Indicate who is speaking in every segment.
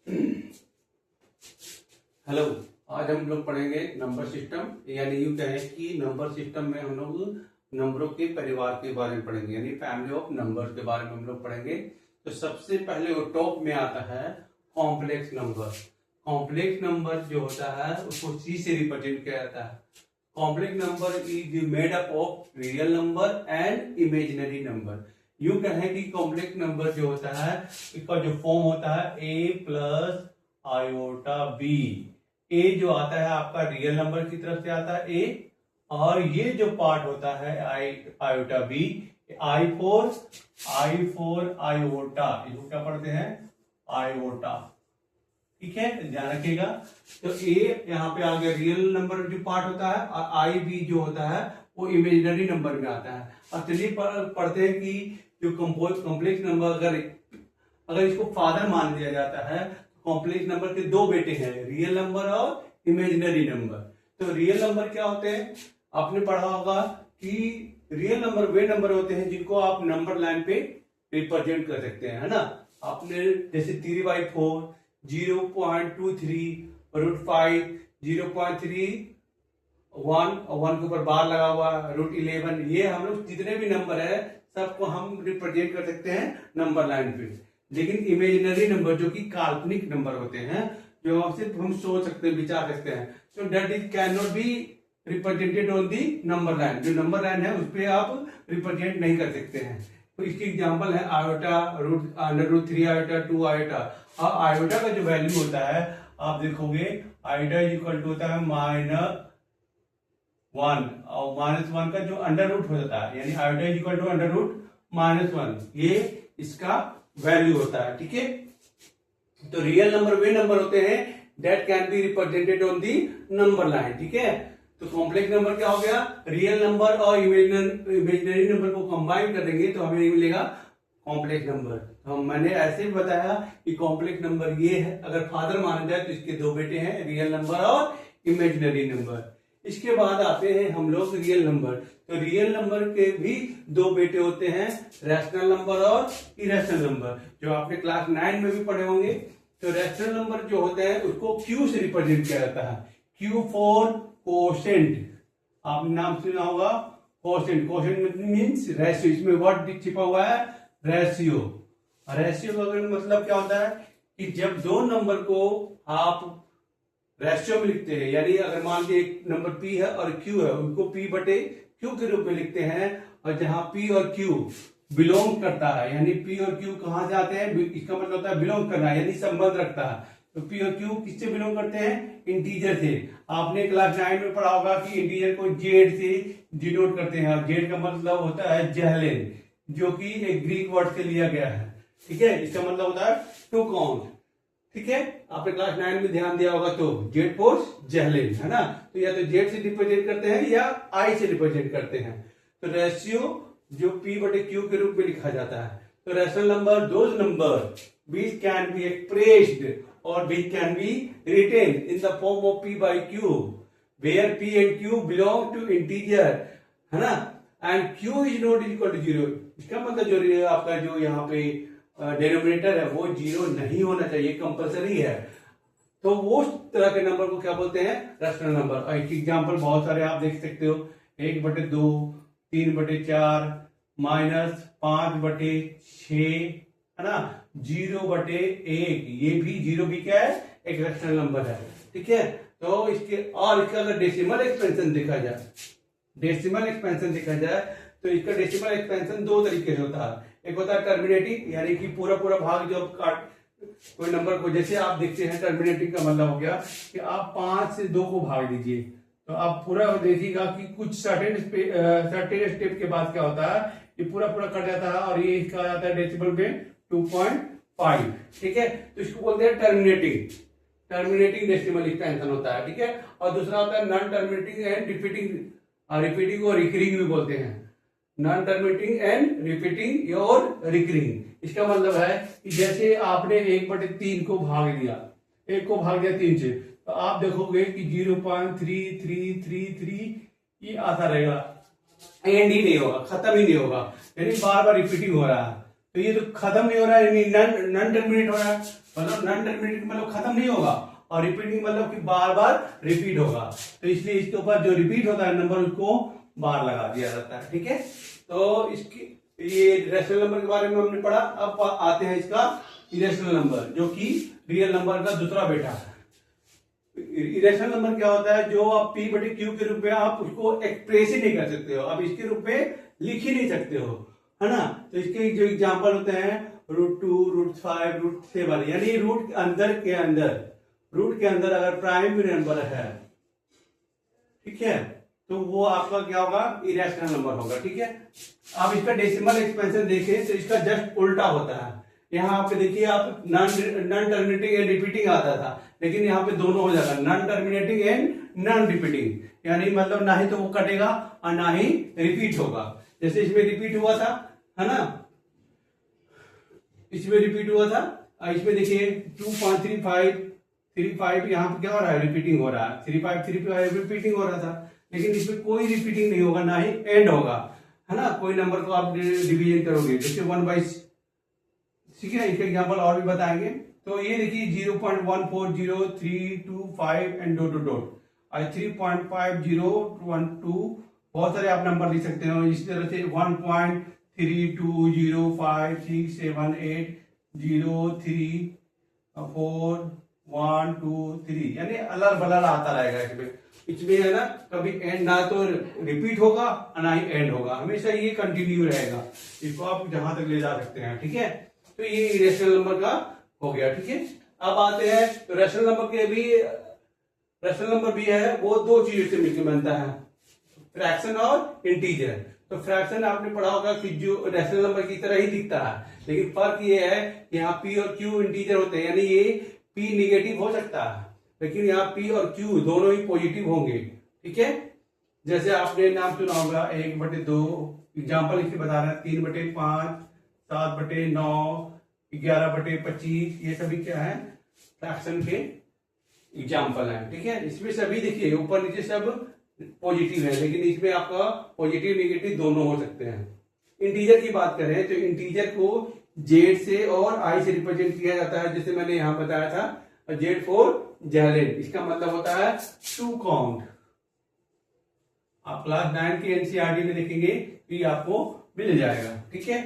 Speaker 1: Hello, आज हम लोग पढ़ेंगे नंबर सिस्टम। यानी यूं कहें कि नंबर सिस्टम में हम लोग नंबरों के परिवार के बारे में पढ़ेंगे, यानी फैमिली ऑफ नंबर्स के बारे में हम लोग पढ़ेंगे। तो सबसे पहले वो टॉप में आता है कॉम्प्लेक्स नंबर। कॉम्प्लेक्स नंबर जो होता है उसको सी से रिप्रेजेंट किया जाता है। Complex number is made up of real number and imaginary number. यूं कहें कि कॉम्प्लेक्स नंबर जो होता है इसका जो फॉर्म होता है ए प्लस आयोटा बी। ए जो आता है आपका रियल नंबर की तरफ से आता है ए, और ये जो पार्ट होता है आयोटा बी, आई फोर आयोटा, इसको क्या पढ़ते हैं आयोटा। ठीक है, ध्यान रखिएगा। तो ए यहाँ पे आ गया रियल नंबर जो पार्ट होता है, और आई बी जो होता है वो इमेजिनरी नंबर में आता है। अब चलिए पढ़ते हैं कि जो कॉम्प्लेक्स नंबर अगर इसको फादर मान लिया जाता है, कॉम्प्लेक्स नंबर के दो बेटे हैं, रियल नंबर और इमेजिनरी नंबर। तो रियल नंबर क्या होते हैं, आपने पढ़ा होगा कि रियल नंबर वे नंबर होते हैं जिनको आप नंबर लाइन पे रिप्रेजेंट कर सकते हैं, है ना। आपने जैसे 3/4, 0.23, √5, 0.3, 1 के ऊपर बार लगा हुआ, √11, ये हम लोग जितने भी नंबर है सबको हम रिप्रेजेंट कर सकते हैं नंबर लाइन पे। लेकिन इमेजिनरी नंबर जो कि काल्पनिक नंबर होते हैं, जो सिर्फ हम सोच सकते हैं, विचार सकते हैं, तो that is can not be represented on the number line. जो नंबर लाइन है उस पर आप रिप्रेजेंट नहीं कर सकते हैं। तो इसकी एग्जांपल है आयोटा, √3 आयोटा, 2 आयोटा। और आयोटा का जो वैल्यू होता है आप देखोगे, आयोटा इज इक्वल टू होता है -1, और -1 का जो अंडर रूट हो जाता है, यानी आयोटा इज इक्वल टू √-1, ये इसका वैल्यू होता है। ठीक है, तो रियल नंबर वे नंबर होते हैं that can be represented on the number line. ठीक है, तो कॉम्प्लेक्स नंबर क्या हो गया, रियल नंबर और इमेजिनरी नंबर को कंबाइन कर देंगे तो हमें मिलेगा कॉम्प्लेक्स नंबर। तो मैंने ऐसे भी बताया कि कॉम्प्लेक्स नंबर ये है, अगर फादर माना जाए तो इसके दो बेटे हैं, रियल नंबर और इमेजिनरी नंबर। इसके बाद आते हैं हम लोग रियल नंबर। तो रियल नंबर के भी दो बेटे होते हैं, रैशनल नंबर और इरेशनल नंबर, जो आपने क्लास 9 में भी पढ़े होंगे। तो रैशनल नंबर जो होते हैं उसको क्यू से रिप्रेजेंट किया जाता है, क्यू फॉर कोशेंट। आपने नाम सुना होगा कोशेंट। कोशेंट मीन्स रेशियो, इसमें वर्ड छिपा हुआ है रेशियो। रेशियो का मतलब क्या होता है कि जब दो नंबर को आप रेशियो में लिखते हैं, यानी अगर मान लीजिए एक नंबर पी है और क्यू है, उनको p/q के रूप में लिखते हैं, और जहां p और q बिलोंग करता है, यानी p और q कहां से आते हैं, इसका मतलब होता है बिलोंग करना, यानी संबंध रखता है। तो p और q किससे बिलोंग करते हैं, इंटीजर से। आपने क्लास 9 में पढ़ा होगा कि इंटीजर को z से डिनोट करते हैं, और z का मतलब होता है जहलेन, जो कि एक ग्रीक वर्ड से लिया गया है। ठीक है, इसका मतलब होता है टू काउंट। ठीक है, आपने क्लास 9 में ध्यान दिया होगा। तो जेड फोर्स जहलेन, है ना। तो या तो जेड से रिप्रेजेंट करते हैं या आई से रिप्रेजेंट करते हैं। तो रेशियो जो p/q के रूप में लिखा जाता है। तो rational number those number which can be expressed or which can be written in the form of p/q, where p and q belong to integer, है ना, and q is not equal to 0। इसका मतलब जो आपका जो यहाँ पे denominator है वो 0 नहीं होना चाहिए, कंपलसरी है। तो वो तरह के नंबर को क्या बोलते हैं, रैशनल नंबर। और एक एग्जांपल बहुत सारे आप देख सकते हो, 1/2, 3/4, -5/6, है ना, 0/1, ये भी 0 भी क्या है, एक रैशनल नंबर है। ठीक है, तो इसके और इसका अगर डेसिमल एक्सपेंशन देखा जाए, तो इसका डेसिमल एक्सपेंशन दो तरीके से होता है। एक होता है टर्मिनेटिंग, यानी कि पूरा भाग जब काट कोई नंबर को, जैसे आप देखते हैं टर्मिनेटिंग का मतलब हो गया कि आप 5 से 2 को भाग दीजिए, तो आप पूरा देखिएगा कि कुछ सर्टेन स्टेप के बाद क्या होता है, ये पूरा कट जाता है, और ये इसका आता है डेसिमल में 2.5। ठीक है, तो इसको बोलते हैं टर्मिनेटिंग डेसिमल एक्सपेंशन होता है। ठीक है, और दूसरा होता है नॉन टर्मिनेटिंग एंड रिपीटिंग और रिकरिंग भी बोलते हैं, नॉन टर्मिनेटिंग एंड रिपीटिंग और रिकरिंग। इसका मतलब है कि जैसे आपने 1/3 को भाग दिया, 1 को भाग दिया 3 से, तो आप देखोगे कि 0.3333 ये आता रहेगा, एंड ही नहीं होगा, खत्म ही नहीं होगा, यानी बार बार रिपीटिंग हो रहा है। तो ये तो खत्म नहीं हो रहा है, नॉन टर्मिनेट हो रहा है, मतलब नॉन टर्मिनेट मतलब खत्म नहीं होगा, और रिपीटिंग मतलब कि बार बार रिपीट होगा। तो इसलिए इसके ऊपर जो रिपीट होता है नंबर उसको बार लगा दिया जाता है। ठीक है, तो इसकी ये रेशनल नंबर के बारे में हमने पढ़ा। अब आते हैं इसका इरेशनल नंबर, जो कि रियल नंबर का दूसरा बेटा है। इरेशनल नंबर क्या होता है, जो आप पी बटे क्यू के रूप में आप उसको एक्सप्रेस ही नहीं कर सकते हो, आप इसके रूप में लिख ही नहीं सकते हो, है ना। तो इसके जो एग्जाम्पल होते हैं √2, √5, √7, यानी रूट के अंदर अगर प्राइम नंबर है, ठीक है, तो वो आपका क्या होगा, इरेशनल नंबर होगा। ठीक है, आप इसका डेसिमल एक्सपेंशन देखें तो इसका जस्ट उल्टा होता है। यहाँ पे देखिए आप नॉन टर्मिनेटिंग एंड रिपीटिंग आता था, लेकिन यहाँ पे दोनों हो जाएगा, non terminating and non repeating, यानी मतलब ना ही तो वो कटेगा और ना ही रिपीट होगा। जैसे इसमें रिपीट हुआ था, है ना, इसमें रिपीट हुआ था, इसमें देखिए 2.35 यहाँ पे क्या हो रहा है, रिपीटिंग हो रहा है, 3.5 रिपीटिंग हो रहा था, लेकिन इसमें कोई रिपीटिंग नहीं होगा, ना ही एंड होगा, है ना। कोई नंबर को आप डिवीजन करोगे, जैसे 1/, ठीक है, इसके एग्जांपल और भी बताएंगे। तो ये देखिए 0.140, 325 एंड डॉट डॉट 3.5012, बहुत सारे आप नंबर लिख सकते हो इस तरह से, 1.320567803123 यानी अलग बलर आता रहेगा इसमें। इसमें है ना, कभी एंड ना तो रिपीट होगा ना ही एंड होगा, हमेशा ये कंटिन्यू रहेगा, इसको आप जहां तक ले जा सकते हैं। ठीक है, तो ये रेशनल नंबर का हो गया। ठीक है, अब आते हैं तो रेशनल नंबर भी है, वो दो चीजों से मिलकर बनता है, फ्रैक्शन और इंटीजर। तो फ्रैक्शन आपने पढ़ा होगा कि जो रेशनल नंबर की तरह ही दिखता है, लेकिन फर्क ये है कि यहाँ पी और क्यू इंटीजर होते हैं, यानी ये पी निगेटिव हो सकता है, लेकिन यहाँ पी और क्यू दोनों ही पॉजिटिव होंगे। ठीक है, जैसे आपने नाम सुना होगा 1/2, एग्जाम्पल इसके बता रहे हैं 3/5, 7/9, 11/25, ये सभी क्या है, फ्रैक्शन के एग्जाम्पल हैं। ठीक है, इसमें सभी देखिए ऊपर नीचे सब पॉजिटिव है, लेकिन इसमें आपका पॉजिटिव नेगेटिव दोनों हो सकते हैं। इंटीजर की बात करें तो इंटीजर को जेड से और आई से रिप्रेजेंट किया जाता है, जैसे मैंने यहां बताया था, जेड फॉर जेलेन, इसका मतलब होता है टू काउंट। आप क्लास 9 के एनसीईआरटी में देखेंगे कि आपको मिल जाएगा। ठीक है,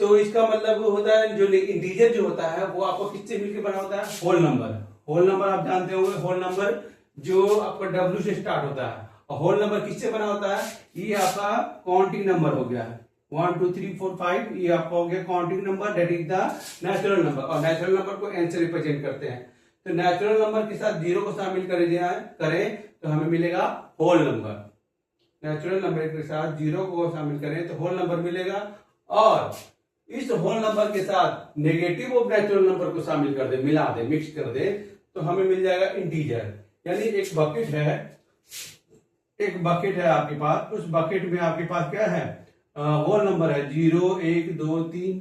Speaker 1: तो इसका मतलब होता है, जो इंटीजर जो होता है वो आपको किससे मिलकर बना होता है, होल नंबर। होल नंबर आप जानते होंगे, होल नंबर जो आपका डब्ल्यू से स्टार्ट होता है, और होल नंबर किससे बना होता है, ये आपका काउंटिंग नंबर हो गया, 1 2 3 4 5, ये आपका हो गया counting number, that is the natural number, और नेचुरल नंबर को एन से रिप्रेजेंट करते हैं। तो नेचुरल नंबर के साथ जीरो को शामिल करें तो हमें मिलेगा होल नंबर। नेचुरल नंबर के साथ जीरो को शामिल करें तो होल नंबर मिलेगा, और इस होल नंबर के साथ नेगेटिव ऑफ नेचुरल नंबर को शामिल कर दे, मिला दे, मिक्स कर दे, तो हमें मिल जाएगा इंटीजर। यानी एक बकेट है आपके पास, उस बकेट में आपके पास क्या है, होल नंबर है 0 1 2 3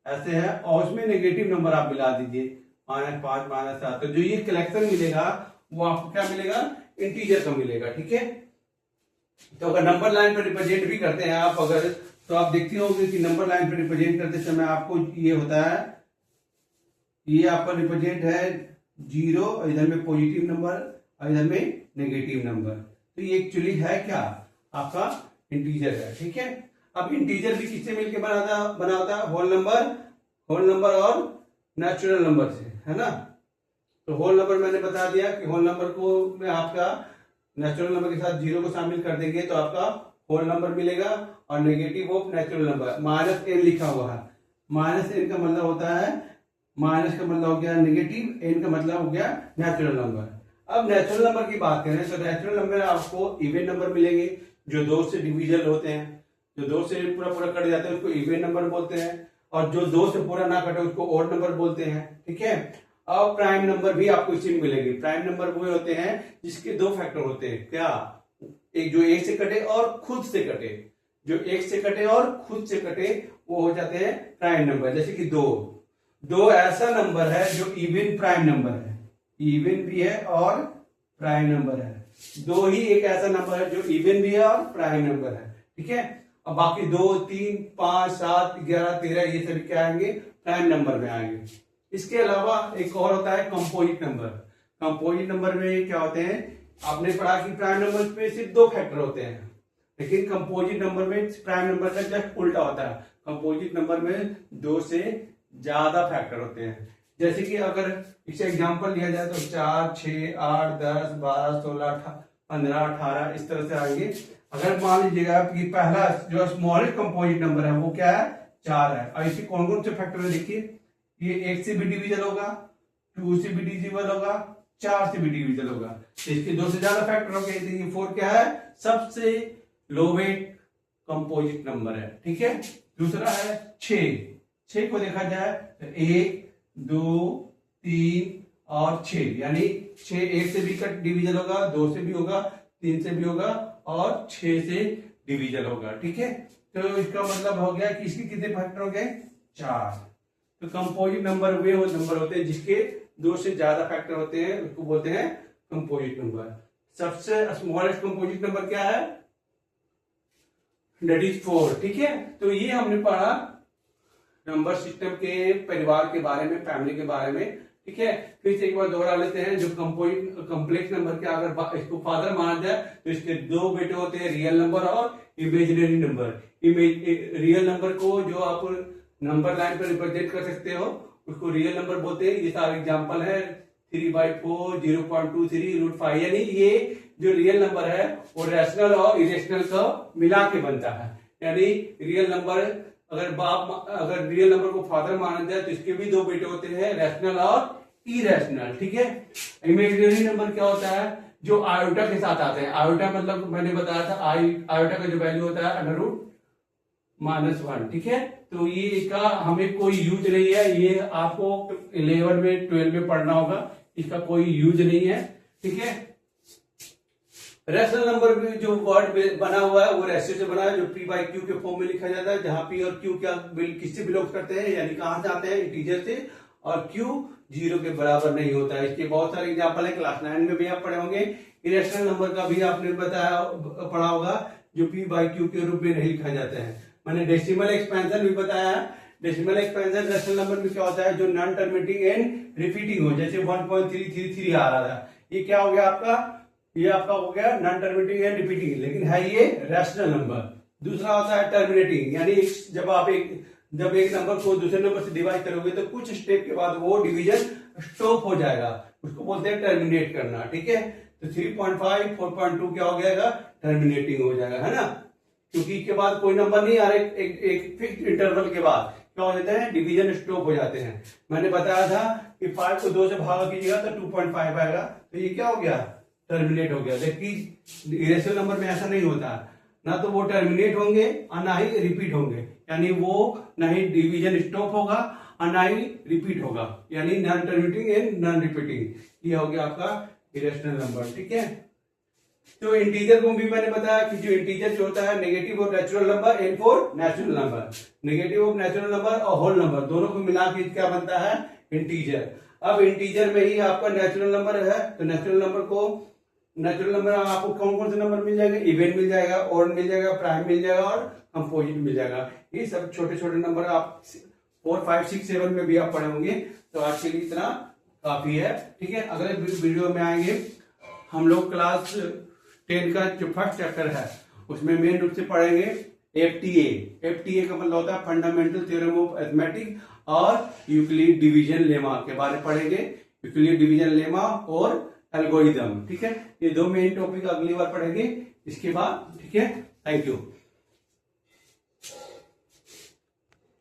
Speaker 1: ऐसे है, और उसमें नेगेटिव नंबर आप मिला दीजिए, -5 -7, तो जो ये कलेक्शन मिलेगा वो आपको क्या मिलेगा, इंटीजर का मिलेगा। ठीक है, तो अगर नंबर लाइन पर रिप्रेजेंट भी करते हैं आप, अगर तो आप देखते होंगे कि नंबर लाइन पर रिप्रेजेंट करते समय आपको ये होता है, ये आपका रिप्रेजेंट है 0, इधर में पॉजिटिव नंबर और इधर में नेगेटिव नंबर, तो ये एक्चुअली है क्या, आपका इंटीजर है। ठीक है, अब इंटीजर भी किससे मिलकर बना होता है, होल नंबर और नेचुरल नंबर से, है ना। तो होल नंबर मैंने बता दिया कि होल नंबर को में आपका नेचुरल नंबर के साथ जीरो को शामिल कर देंगे तो आपका होल नंबर मिलेगा, और negative of natural number -n लिखा हुआ है, -n का मतलब होता है, माइनस का मतलब हो गया नेगेटिव, n का मतलब हो गया नेचुरल नंबर। अब नेचुरल नंबर की बात करें तो नेचुरल नंबर आपको इवन नंबर मिलेंगे, जो 2 से डिविजल होते हैं, जो 2 से पूरा कट जाते हैं उसको इवन नंबर बोलते हैं, और जो 2 से पूरा ना कटे उसको ऑड नंबर बोलते हैं। ठीक है, और प्राइम नंबर भी आपको इसी में मिलेंगे। प्राइम नंबर वो होते हैं जिसके 2 फैक्टर होते हैं, क्या, एक जो 1 से कटे और खुद से कटे, जो 1 से कटे और खुद से कटे वो हो जाते हैं प्राइम नंबर। जैसे कि 2 ऐसा नंबर है जो इवन प्राइम नंबर है, इवन भी है और प्राइम नंबर है, 2 ही एक ऐसा नंबर है जो इवन भी है और प्राइम नंबर है। ठीक है, अब बाकी 2, 3, 5, 7, 11, 13 ये सभी क्या आएंगे, प्राइम नंबर में आएंगे। इसके अलावा एक और होता है कंपोजिट नंबर। कंपोजिट नंबर में क्या होते हैं, आपने पढ़ा कि प्राइम नंबर में सिर्फ 2 फैक्टर होते हैं, लेकिन कंपोजिट नंबर में प्राइम नंबर का जस्ट उल्टा होता है। कंपोजिट नंबर में 2 से ज्यादा फैक्टर होते हैं। जैसे कि अगर इसे एग्जांपल लिया जाए तो 4, 6, 8, 10, 12, 16, 15, 18 इस तरह से आएंगे। अगर मान लीजिएगा कि पहला जो स्मॉलेस्ट कंपोजिट नंबर है वो क्या है, 4 है। और इसके कौन कौन से फैक्टर है देखिए, ये 1 से भी डिविजल होगा, 2 से भी डिविजल होगा, 4 से भी डिविजल होगा। तो इसके 2 से ज्यादा फैक्टर हो गए। ये 4 क्या है, सबसे लोवेस्ट कंपोजिट नंबर है, ठीक है। दूसरा है 6 को देखा जाए तो 1, 2, 3 और 6, यानी 6 1 से भी डिविजल होगा, 2 से भी होगा, 3 से भी होगा और 6 से डिविजल होगा, ठीक है। तो इसका मतलब हो गया कि इसके कितने फैक्टर हो गए, 4। तो कंपोजिट नंबर वे वो नंबर होते हैं जिसके 2 से ज्यादा फैक्टर होते हैं, उसको बोलते हैं कंपोजिट नंबर। सबसे स्मॉलेस्ट कंपोजिट नंबर क्या है, दैट इज 4, ठीक है। तो ये हमने पढ़ा नंबर सिस्टम के परिवार के बारे में, फैमिली के बारे में, ठीक है। फिर से एक बार दोहरा लेते हैं। जो कॉम्प्लेक्स नंबर के अगर इसको फादर माना जाए तो इसके 2 बेटे होते हैं, रियल नंबर और इमेजिनरी नंबर। रियल नंबर को जो आप नंबर लाइन पर रिप्रेजेंट कर सकते हो उसको रियल नंबर बोलते हैं। ये सारे एग्जांपल है 3/4, 0.23, √5, यानी ये जो रियल नंबर है वो रैशनल और इरेशनल का मिला के बनता है। यानी रियल नंबर अगर रियल नंबर को फादर माना जाए तो इसके भी 2 बेटे होते हैं, रैशनल और इरेशनल, ठीक है। इमेजिनरी नंबर क्या होता है, जो आयोटा के साथ आते हैं। आयोटा मतलब मैंने बताया था आयोटा का जो वैल्यू होता है √-1, ठीक है। तो ये इसका हमें कोई यूज नहीं है, ये आपको 11 में 12 में पढ़ना होगा, इसका कोई यूज नहीं है, ठीक है। रैशनल नंबर में जो वर्ड बना हुआ है वो रेशियो से बना है, जो P/Q के फॉर्म में लिखा जाता है, जहां P और Q क्या किससे बिलोंग करते हैं, यानी कहां से आते हैं, इंटीजर से, और Q 0 के बराबर नहीं होता है। इसके बहुत सारे एग्जांपल है, क्लास 9 में भी आप पढ़े होंगे। इरेशनल नंबर का भी आपने पढ़ा होगा, जो P/Q के रूप में नहीं लिखा जाता है। मैंने डेसिमल एक्सपेंशन भी बताया। डेसिमल एक्सपेंशन रैशनल नंबर में क्या होता है, जो नॉन टर्मिनेटिंग एंड रिपीटिंग हो, जैसे 1.333 आ रहा था, ये क्या हो गया आपका, ये आपका हो गया नॉन टर्मिनेटिंग एंड रिपीटिंग, लेकिन है ये रैशनल नंबर। दूसरा होता है टर्मिनेटिंग, यानी जब एक नंबर को दूसरे नंबर से डिवाइड करोगे तो कुछ स्टेप के बाद वो डिवीजन स्टॉप हो जाएगा, उसको बोलते हैं टर्मिनेट करना, ठीक है। तो 3.5, 4.2 क्या हो जाएगा, टर्मिनेटिंग हो जाएगा, है ना, क्योंकि इसके बाद कोई नंबर नहीं आ रहा, एक फिक्स इंटरवल के बाद क्या हो जाते हैं, डिवीजन स्टॉप हो जाते हैं। मैंने बताया था कि 5 को 2 से भागा कीजिएगा तो 2.5 आएगा, तो ये क्या हो गया, टर्मिनेट हो गया। जबकि इरेशनल नंबर में ऐसा नहीं होता, ना तो वो टर्मिनेट होंगे और ना ही रिपीट होंगे, यानी वो ना ही डिवीजन स्टॉप होगा और ना ही रिपीट होगा, यानी non terminating and non repeating. ये हो गया आपका इरेशनल नंबर, ठीक है। तो इंटीजर को भी मैंने बताया कि जो इंटीजर जो होता है negative of natural number and for natural number, negative of natural number और होल नंबर दोनों को मिला के क्या बनता है, इंटीजर। अब इंटीजर में ही आपका नेचुरल नंबर है, तो नेचुरल नंबर आपको कौन कौन से नंबर मिल जाएगा, इवन मिल जाएगा, ऑड मिल जाएगा, प्राइम मिल जाएगा और कंपोजिट मिल जाएगा। ये सब छोटे छोटे नंबर आप 4, 5, 6, 7 में भी आप पढ़े होंगे। तो आज के लिए इतना काफी है, ठीक है। अगले वीडियो में आएंगे हम लोग क्लास 10 का जो फर्स्ट चैप्टर है उसमें मेन रूप से पढ़ेंगे FTA का मतलब होता है फंडामेंटल थ्योरम ऑफ अरिथमेटिक और यूक्लिड डिवीजन लेमा के बारे में पढ़ेंगे, यूक्लिड डिवीजन लेमा और एल्गोरिदम, ठीक है। ये 2 मेन टॉपिक अगली बार पढ़ेंगे इसके बाद, ठीक है। Thank you.